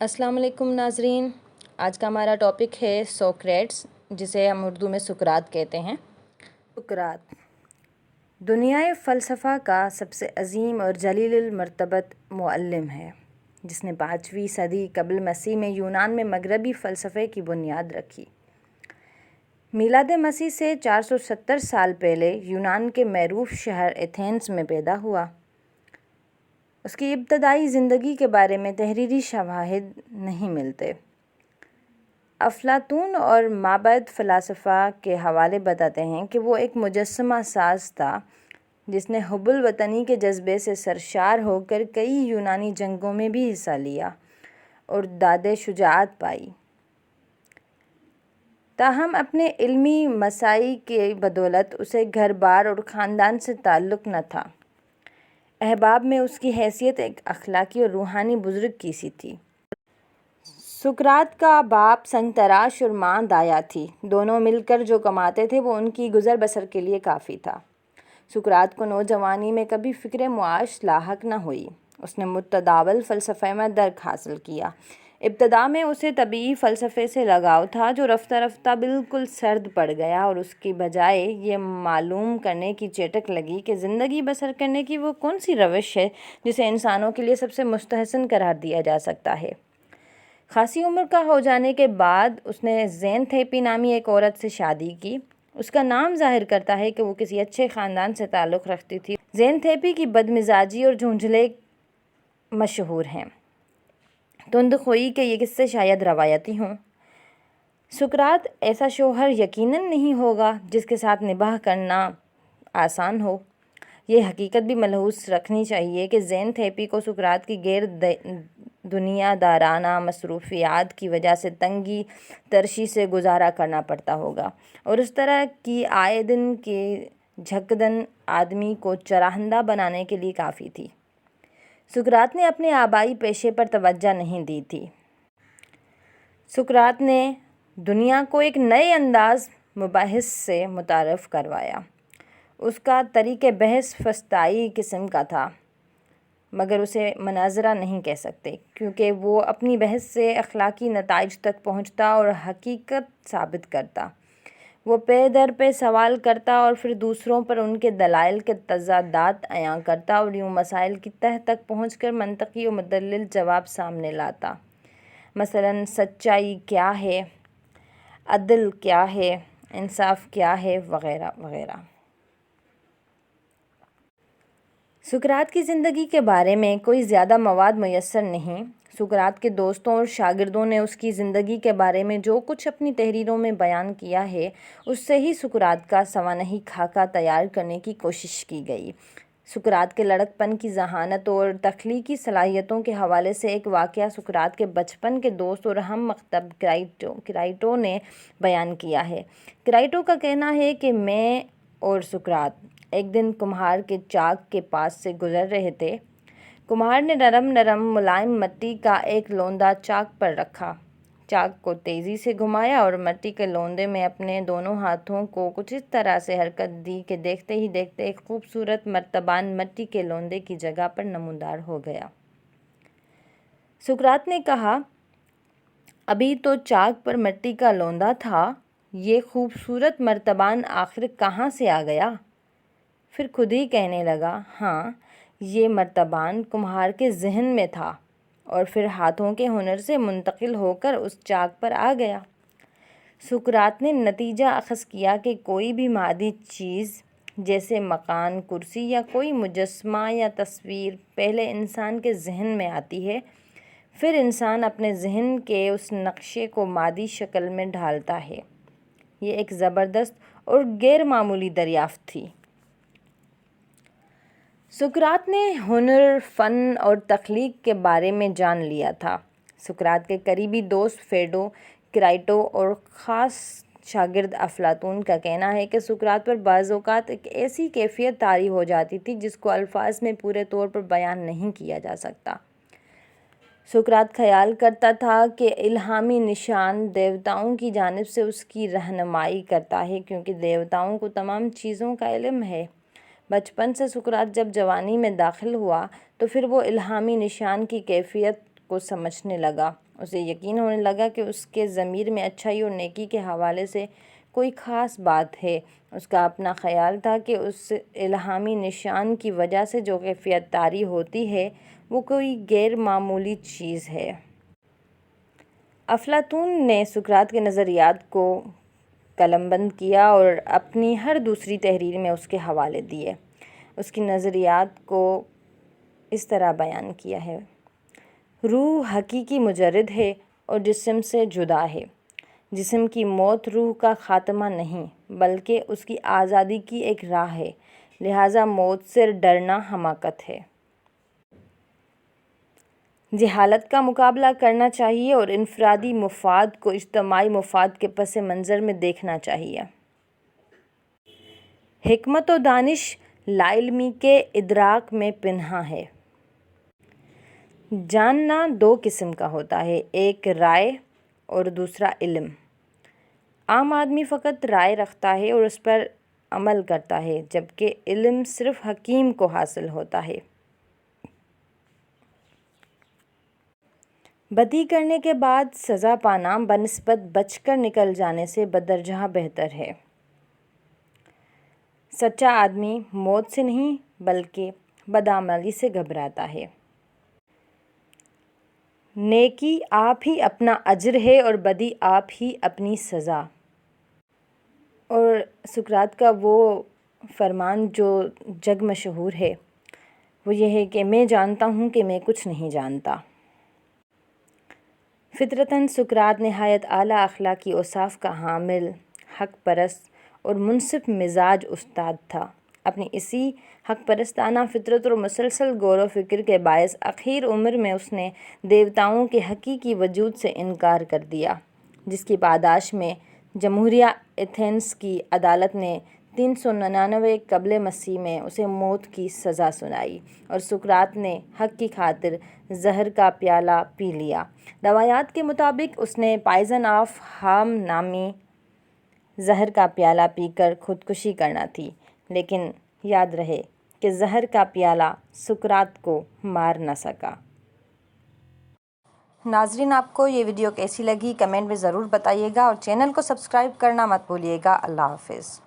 अस्सलाम वालेकुम नाज़रीन। आज का हमारा टॉपिक है सोक्रेट्स, जिसे हम उर्दू में सुकरात कहते हैं। सुकरात दुनियाए फ़लसफ़ा का सबसे अज़ीम और जलील मर्तबत मुअल्लिम है, जिसने 5वीं सदी क़ब्ल मसीह में यूनान में मगरबी फ़लसफ़े की बुनियाद रखी। मीलाद मसीह से 470 साल पहले यूनान के मरूफ शहर एथेंस में पैदा हुआ। उसकी इब्तदाई ज़िंदगी के बारे में तहरीरी शवाहिद नहीं मिलते। अफलातून और माबद फ़लसफ़ा के हवाले बताते हैं कि वो एक मुजस्समा साज था जिसने हुब्बुल वतनी के जज्बे से सरशार होकर कई यूनानी जंगों में भी हिस्सा लिया और दादे शुजाअत पाई। ताहम अपने इल्मी मसाई के बदौलत उसे घर बार और ख़ानदान से ताल्लुक़ न था। अहबाब में उसकी हैसियत एक अखलाकी और रूहानी बुज़ुर्ग की सी थी। सुकरात का बाप संगतराश और माँ दाया थी। दोनों मिलकर जो कमाते थे वो उनकी गुज़र बसर के लिए काफ़ी था। सुकरात को नौजवानी में कभी फ़िक्र मुआश लाहक न हुई। उसने मुतदावल फ़लसफ़े में दर्क हासिल किया। इब्तदा में उसे तबीई फ़लसफ़े से लगाव था, जो रफ्ता रफ्ता बिल्कुल सर्द पड़ गया और उसकी बजाय ये मालूम करने की चेटक लगी कि ज़िंदगी बसर करने की वो कौन सी रविश है जिसे इंसानों के लिए सबसे मुस्तहसन करार दिया जा सकता है। खासी उम्र का हो जाने के बाद उसने ज़ेनथेपी नामी एक औरत से शादी की। उसका नाम ज़ाहिर करता है कि वो किसी अच्छे ख़ानदान से ताल्लुक़ रखती थी। ज़ेनथेपी की बदमिजाजी और झुंझले मशहूर हैं। तुंदखोई के ये किस्से शायद रवायती हों। सुकरात ऐसा शौहर यकीनन नहीं होगा जिसके साथ निबाह करना आसान हो। ये हकीकत भी मलहूस रखनी चाहिए कि ज़ेनथेपी को सुकरात की गैर दुनियादाराना मसरूफियात की वजह से तंगी तरशी से गुजारा करना पड़ता होगा, और उस तरह की आए दिन के झकदन आदमी को चराहंदा बनाने के लिए काफ़ी थी। सुकरात ने अपने आबाई पेशे पर तवज्जो नहीं दी थी। सुकरात ने दुनिया को एक नए अंदाज मुबाहिस से मुतारफ़ करवाया। उसका तरीक़े बहस फस्ताई किस्म का था, मगर उसे मनाजरा नहीं कह सकते, क्योंकि वो अपनी बहस से अखलाकी नताइज तक पहुँचता और हकीकत साबित करता। वो पे दर पे सवाल करता और फिर दूसरों पर उनके दलाइल के तज़ादात अयां करता और यूँ मसाइल की तह तक पहुँचकर मंतकी और मुदल्लिल जवाब सामने लाता। मसलन सच्चाई क्या है, अदल क्या है, इंसाफ क्या है, वग़ैरह वग़ैरह। सुकरात की ज़िंदगी के बारे में कोई ज़्यादा मवाद मुयस्सर नहीं। सुकरात के दोस्तों और शागिर्दों ने उसकी ज़िंदगी के बारे में जो कुछ अपनी तहरीरों में बयान किया है, उससे ही सुकरात का सवानही खाका तैयार करने की कोशिश की गई। सुकरात के लड़कपन की ज़हानत और तख्लीकी सलाहियतों के हवाले से एक वाक़या सुकरात के बचपन के दोस्त और हम मकतब क्राइटो ने बयान किया है। क्राइटो का कहना है कि मैं और सुकरात एक दिन कुम्हार के चाक के पास से गुज़र रहे थे। कुम्हार ने नरम नरम मुलायम मिट्टी का एक लोंदा चाक पर रखा। चाक को तेज़ी से घुमाया और मिट्टी के लोंदे में अपने दोनों हाथों को कुछ इस तरह से हरकत दी कि देखते ही देखते एक खूबसूरत मर्तबान मिट्टी के लोंदे की जगह पर नमूदार हो गया। सुकरात ने कहा, अभी तो चाक पर मिट्टी का लोंदा था, ये खूबसूरत मर्तबान आखिर कहाँ से आ गया? फिर खुद ही कहने लगा, हाँ, ये मर्तबान कुम्हार के जहन में था और फिर हाथों के हुनर से मुंतकिल होकर उस चाक पर आ गया। सुकरात ने नतीजा अखज़ किया कि कोई भी मादी चीज़ जैसे मकान, कुर्सी या कोई मुजस्समा या तस्वीर पहले इंसान के जहन में आती है, फिर इंसान अपने जहन के उस नक्शे को मादी शक्ल में ढालता है। ये एक ज़बरदस्त और गैर मामूली दरियाफ़त थी। सुकरात ने हुनर, फ़न और तख्लीक के बारे में जान लिया था। सुकरात के करीबी दोस्त फेडो, क्राइटो और ख़ास शागिर्द अफलातून का कहना है कि सुकरात पर बाज़ औक़ात एक ऐसी कैफ़ियत तारी हो जाती थी जिसको अल्फाज में पूरे तौर पर बयान नहीं किया जा सकता। सुकरात ख़याल करता था कि इल्हामी निशान देवताओं की जानिब से उसकी रहनुमाई करता है, क्योंकि देवताओं को तमाम चीज़ों का इल्म है। बचपन से सुकरात जब जवानी में दाखिल हुआ तो फिर वो इल्हामी निशान की कैफ़ियत کو سمجھنے لگا۔ اسے یقین ہونے لگا کہ اس کے ضمیر میں اچھائی اور نیکی کے حوالے سے کوئی خاص بات ہے۔ اس کا اپنا خیال تھا کہ اس الہامی نشان کی وجہ سے جو کیفیت طاری ہوتی ہے وہ کوئی غیر معمولی چیز ہے۔ افلاطون نے سقراط کے نظریات کو قلم بند کیا اور اپنی ہر دوسری تحریر میں اس کے حوالے دیے۔ اس کی نظریات کو اس طرح بیان کیا ہے: روح حقیقی مجرد ہے اور جسم سے جدا ہے۔ جسم کی موت روح کا خاتمہ نہیں بلکہ اس کی آزادی کی ایک راہ ہے، لہٰذا موت سے ڈرنا حماقت ہے۔ جہالت کا مقابلہ کرنا چاہیے اور انفرادی مفاد کو اجتماعی مفاد کے پس منظر میں دیکھنا چاہیے۔ حکمت و دانش لا علمی کے ادراک میں پنہاں ہے۔ جاننا دو قسم کا ہوتا ہے، ایک رائے اور دوسرا علم۔ عام آدمی فقط رائے رکھتا ہے اور اس پر عمل کرتا ہے، جبکہ علم صرف حکیم کو حاصل ہوتا ہے۔ بدی کرنے کے بعد سزا پانا بنسبت بچ کر نکل جانے سے بدرجہ بہتر ہے۔ سچا آدمی موت سے نہیں بلکہ بدعملی سے گھبراتا ہے۔ نیکی آپ ہی اپنا اجر ہے اور بدی آپ ہی اپنی سزا۔ اور سقراط کا وہ فرمان جو جگ مشہور ہے وہ یہ ہے کہ میں جانتا ہوں کہ میں کچھ نہیں جانتا۔ فطرتاً سقراط نہایت اعلیٰ اخلاقی اوصاف کا حامل، حق پرست اور منصف مزاج استاد تھا۔ اپنی اسی حق پرستانہ فطرت اور مسلسل غور و فکر کے باعث اخیر عمر میں اس نے دیوتاؤں کے حقیقی وجود سے انکار کر دیا، جس کی پاداش میں جمہوریہ ایتھنز کی عدالت نے 399 قبل مسیح میں اسے موت کی سزا سنائی اور سقراط نے حق کی خاطر زہر کا پیالہ پی لیا۔ روایات کے مطابق اس نے پائزن آف ہارم نامی زہر کا پیالہ پی کر خودکشی کرنا تھی، لیکن یاد رہے کہ زہر کا پیالہ سقراط کو مار نہ سکا۔ ناظرین، آپ کو یہ ویڈیو کیسی لگی کمنٹ میں ضرور بتائیے گا اور چینل کو سبسکرائب کرنا مت بھولیے گا۔ اللہ حافظ۔